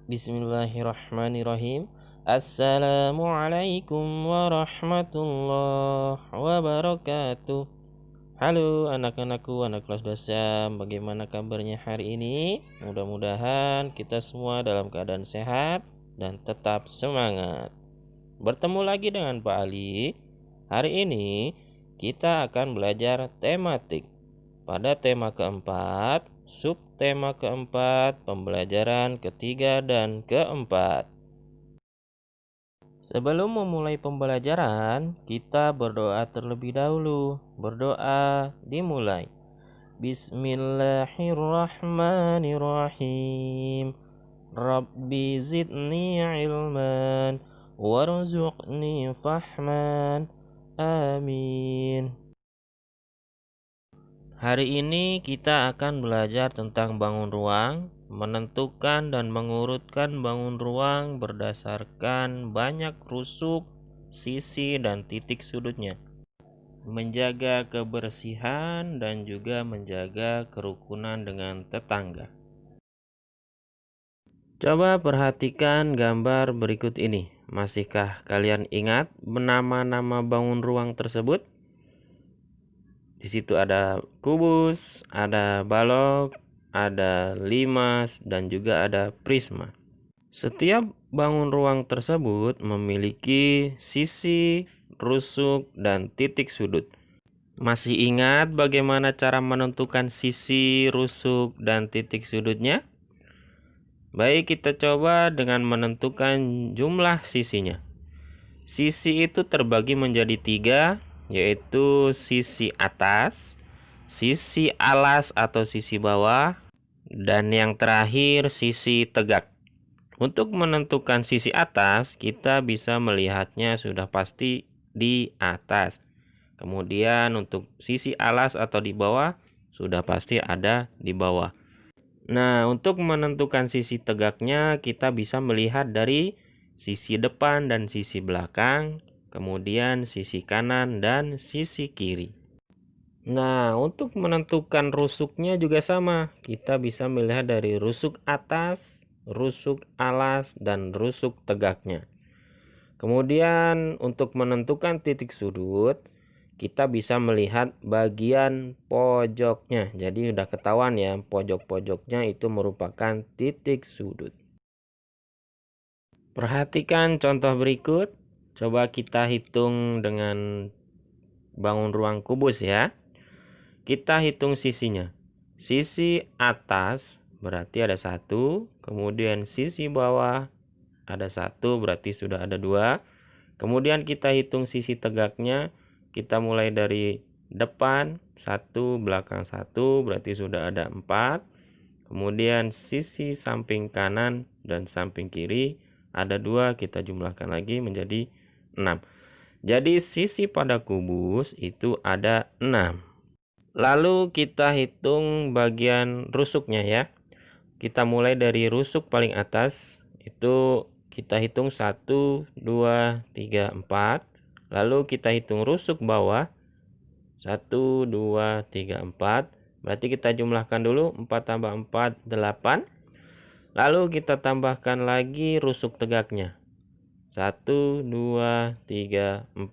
Bismillahirrahmanirrahim. Assalamualaikum warahmatullahi wabarakatuh. Halo anak-anakku, anak kelas dasar. Bagaimana kabarnya hari ini? Mudah-mudahan kita semua dalam keadaan sehat dan tetap semangat. Bertemu lagi dengan Pak Ali. Hari ini kita akan belajar tematik. Pada tema keempat, subtema keempat, pembelajaran ketiga dan keempat. Sebelum memulai pembelajaran, kita berdoa terlebih dahulu. Berdoa dimulai. Bismillahirrahmanirrahim. Rabbi zidni ilman warzuqni fahman. Amin. Hari ini kita akan belajar tentang bangun ruang, menentukan dan mengurutkan bangun ruang berdasarkan banyak rusuk, sisi, dan titik sudutnya. Menjaga kebersihan dan juga menjaga kerukunan dengan tetangga. Coba perhatikan gambar berikut ini. Masihkah kalian ingat nama-nama bangun ruang tersebut? Di situ ada kubus, ada balok, ada limas, dan juga ada prisma. Setiap bangun ruang tersebut memiliki sisi, rusuk, dan titik sudut. Masih ingat bagaimana cara menentukan sisi, rusuk, dan titik sudutnya? Baik, kita coba dengan menentukan jumlah sisinya. Sisi itu terbagi menjadi 3, yaitu sisi atas, sisi alas atau sisi bawah, dan yang terakhir sisi tegak. Untuk menentukan sisi atas, kita bisa melihatnya sudah pasti di atas. Kemudian untuk sisi alas atau di bawah, sudah pasti ada di bawah. Nah, untuk menentukan sisi tegaknya, kita bisa melihat dari sisi depan dan sisi belakang, kemudian sisi kanan dan sisi kiri. Nah, untuk menentukan rusuknya juga sama. Kita bisa melihat dari rusuk atas, rusuk alas, dan rusuk tegaknya. Kemudian untuk menentukan titik sudut, kita bisa melihat bagian pojoknya. Jadi udah ketahuan ya, pojok-pojoknya itu merupakan titik sudut. Perhatikan contoh berikut. Coba kita hitung dengan bangun ruang kubus ya. Kita hitung sisinya. Sisi atas berarti ada 1, kemudian sisi bawah ada 1, berarti sudah ada 2. Kemudian kita hitung sisi tegaknya. Kita mulai dari depan 1, belakang 1, berarti sudah ada 4. Kemudian sisi samping kanan dan samping kiri ada 2, kita jumlahkan lagi menjadi 6. Jadi sisi pada kubus itu ada 6. Lalu kita hitung bagian rusuknya ya. Kita mulai dari rusuk paling atas, itu kita hitung 1, 2, 3, 4. Lalu kita hitung rusuk bawah 1, 2, 3, 4. Berarti kita jumlahkan dulu 4 tambah 4, 8. Lalu kita tambahkan lagi rusuk tegaknya 1, 2, 3, 4.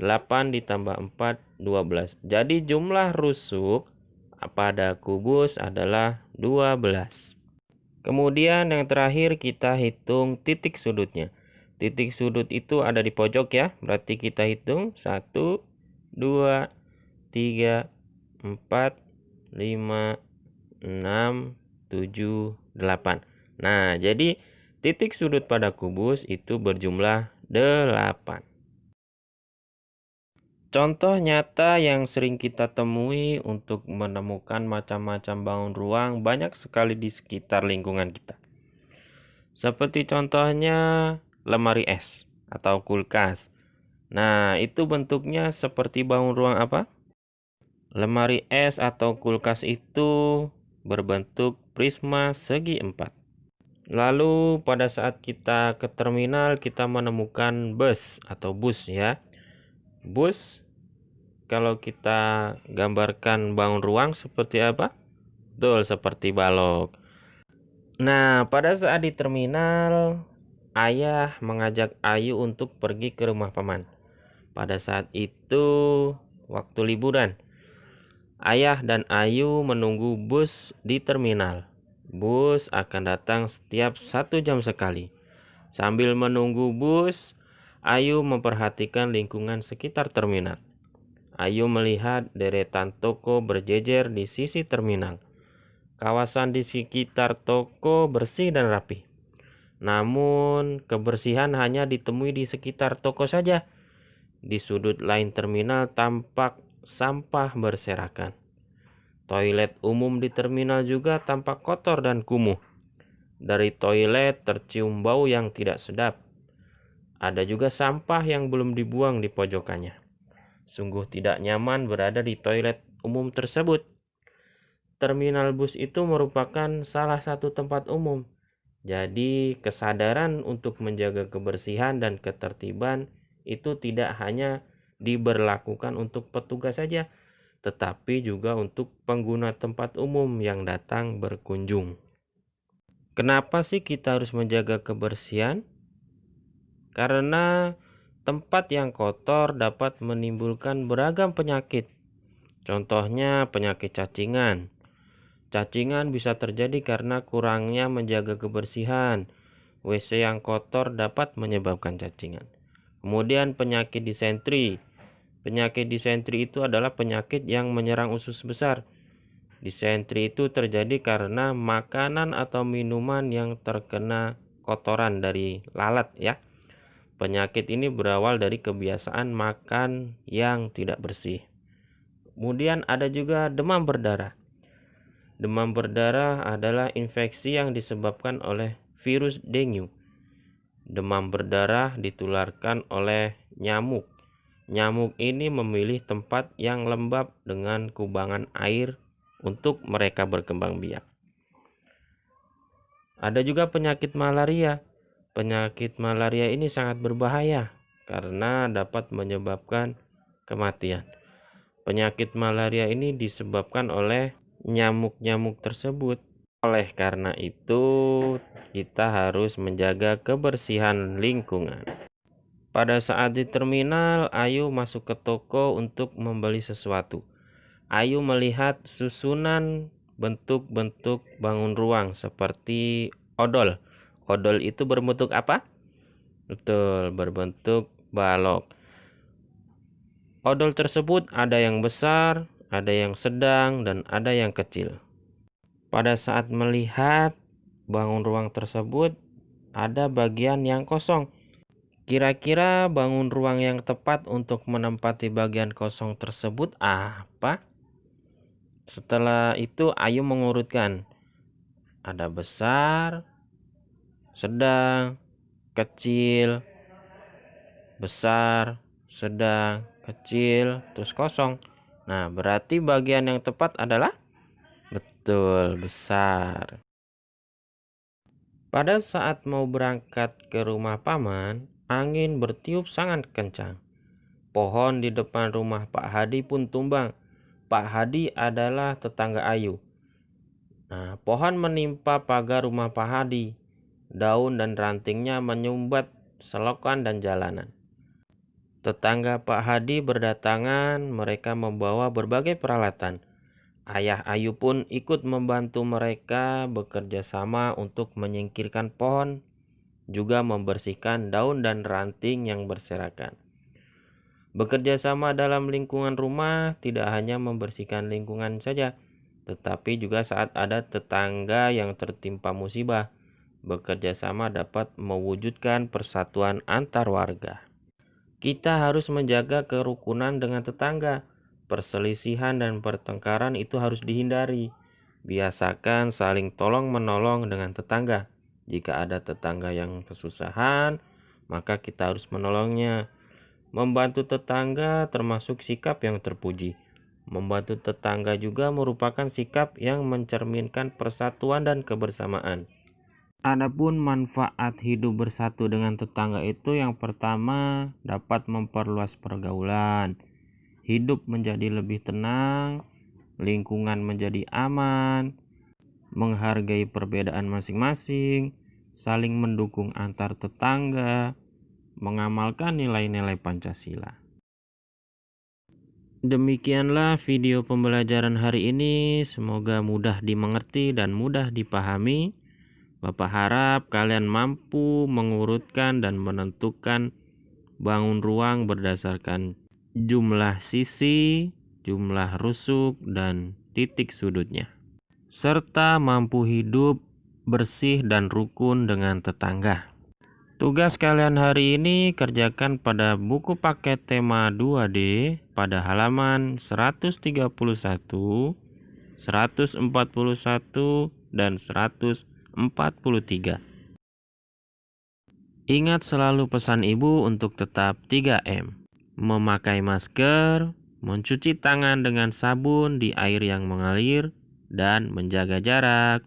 8 ditambah 4, 12. Jadi jumlah rusuk pada kubus adalah 12. Kemudian yang terakhir kita hitung titik sudutnya. Titik sudut itu ada di pojok ya. Berarti kita hitung 1, 2, 3, 4, 5, 6, 7, 8. Nah, jadi titik sudut pada kubus itu berjumlah 8. Contoh nyata yang sering kita temui untuk menemukan macam-macam bangun ruang banyak sekali di sekitar lingkungan kita. Seperti contohnya lemari es atau kulkas. Nah, itu bentuknya seperti bangun ruang apa? Lemari es atau kulkas itu berbentuk prisma segi 4. Lalu pada saat kita ke terminal kita menemukan bus atau bus ya. Bus kalau kita gambarkan bangun ruang seperti apa? Betul, seperti balok. Nah, pada saat di terminal, ayah mengajak Ayu untuk pergi ke rumah paman. Pada saat itu, waktu liburan, ayah dan Ayu menunggu bus di terminal. Bus akan datang setiap 1 jam sekali. Sambil menunggu bus, Ayu memperhatikan lingkungan sekitar terminal. Ayu melihat deretan toko berjejer di sisi terminal. Kawasan di sekitar toko bersih dan rapi. Namun, kebersihan hanya ditemui di sekitar toko saja. Di sudut lain terminal tampak sampah berserakan. Toilet umum di terminal juga tampak kotor dan kumuh. Dari toilet tercium bau yang tidak sedap. Ada juga sampah yang belum dibuang di pojokannya. Sungguh tidak nyaman berada di toilet umum tersebut. Terminal bus itu merupakan salah satu tempat umum. Jadi, kesadaran untuk menjaga kebersihan dan ketertiban itu tidak hanya diberlakukan untuk petugas saja, tetapi juga untuk pengguna tempat umum yang datang berkunjung. Kenapa sih kita harus menjaga kebersihan? Karena tempat yang kotor dapat menimbulkan beragam penyakit. Contohnya penyakit cacingan. Cacingan bisa terjadi karena kurangnya menjaga kebersihan. WC yang kotor dapat menyebabkan cacingan. Kemudian penyakit disentri. Penyakit disentri itu adalah penyakit yang menyerang usus besar. Disentri itu terjadi karena makanan atau minuman yang terkena kotoran dari lalat ya. Penyakit ini berawal dari kebiasaan makan yang tidak bersih. Kemudian ada juga demam berdarah. Demam berdarah adalah infeksi yang disebabkan oleh virus dengue. Demam berdarah ditularkan oleh nyamuk. Nyamuk ini memilih tempat yang lembab dengan kubangan air untuk mereka berkembang biak. Ada juga penyakit malaria. Penyakit malaria ini sangat berbahaya karena dapat menyebabkan kematian. Penyakit malaria ini disebabkan oleh nyamuk-nyamuk tersebut. Oleh karena itu, kita harus menjaga kebersihan lingkungan. Pada saat di terminal, Ayu masuk ke toko untuk membeli sesuatu. Ayu melihat susunan bentuk-bentuk bangun ruang seperti odol. Odol itu berbentuk apa? Betul, berbentuk balok. Odol tersebut ada yang besar, ada yang sedang, dan ada yang kecil. Pada saat melihat bangun ruang tersebut, ada bagian yang kosong. Kira-kira bangun ruang yang tepat untuk menempati bagian kosong tersebut apa? Setelah itu Ayu mengurutkan. Ada besar, sedang, kecil, besar, sedang, kecil, terus kosong. Nah, berarti bagian yang tepat adalah betul, besar. Pada saat mau berangkat ke rumah paman, angin bertiup sangat kencang. Pohon di depan rumah Pak Hadi pun tumbang. Pak Hadi adalah tetangga Ayu. Nah, pohon menimpa pagar rumah Pak Hadi. Daun dan rantingnya menyumbat selokan dan jalanan. Tetangga Pak Hadi berdatangan, mereka membawa berbagai peralatan. Ayah Ayu pun ikut membantu mereka bekerja sama untuk menyingkirkan pohon, juga membersihkan daun dan ranting yang berserakan. Bekerja sama dalam lingkungan rumah tidak hanya membersihkan lingkungan saja, tetapi juga saat ada tetangga yang tertimpa musibah. Bekerja sama dapat mewujudkan persatuan antar warga. Kita harus menjaga kerukunan dengan tetangga. Perselisihan dan pertengkaran itu harus dihindari. Biasakan saling tolong-menolong dengan tetangga. Jika ada tetangga yang kesusahan, maka kita harus menolongnya. Membantu tetangga termasuk sikap yang terpuji. Membantu tetangga juga merupakan sikap yang mencerminkan persatuan dan kebersamaan. Adapun manfaat hidup bersatu dengan tetangga itu yang pertama dapat memperluas pergaulan. Hidup menjadi lebih tenang, lingkungan menjadi aman, menghargai perbedaan masing-masing, saling mendukung antar tetangga, mengamalkan nilai-nilai Pancasila. Demikianlah video pembelajaran hari ini, semoga mudah dimengerti dan mudah dipahami. Bapak harap kalian mampu mengurutkan dan menentukan bangun ruang berdasarkan jumlah sisi, jumlah rusuk, dan titik sudutnya, serta mampu hidup bersih dan rukun dengan tetangga. Tugas kalian hari ini kerjakan pada buku paket tema 2D pada halaman 131, 141, dan 143. Ingat selalu pesan ibu untuk tetap 3M. Memakai masker, mencuci tangan dengan sabun di air yang mengalir, dan menjaga jarak.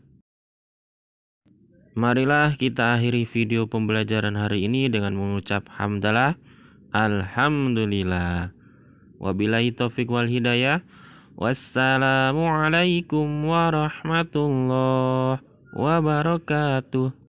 Marilah kita akhiri video pembelajaran hari ini dengan mengucap hamdalah, alhamdulillah. Wabillahi taufiq wal hidayah. Wassalamualaikum warahmatullahi wabarakatuh.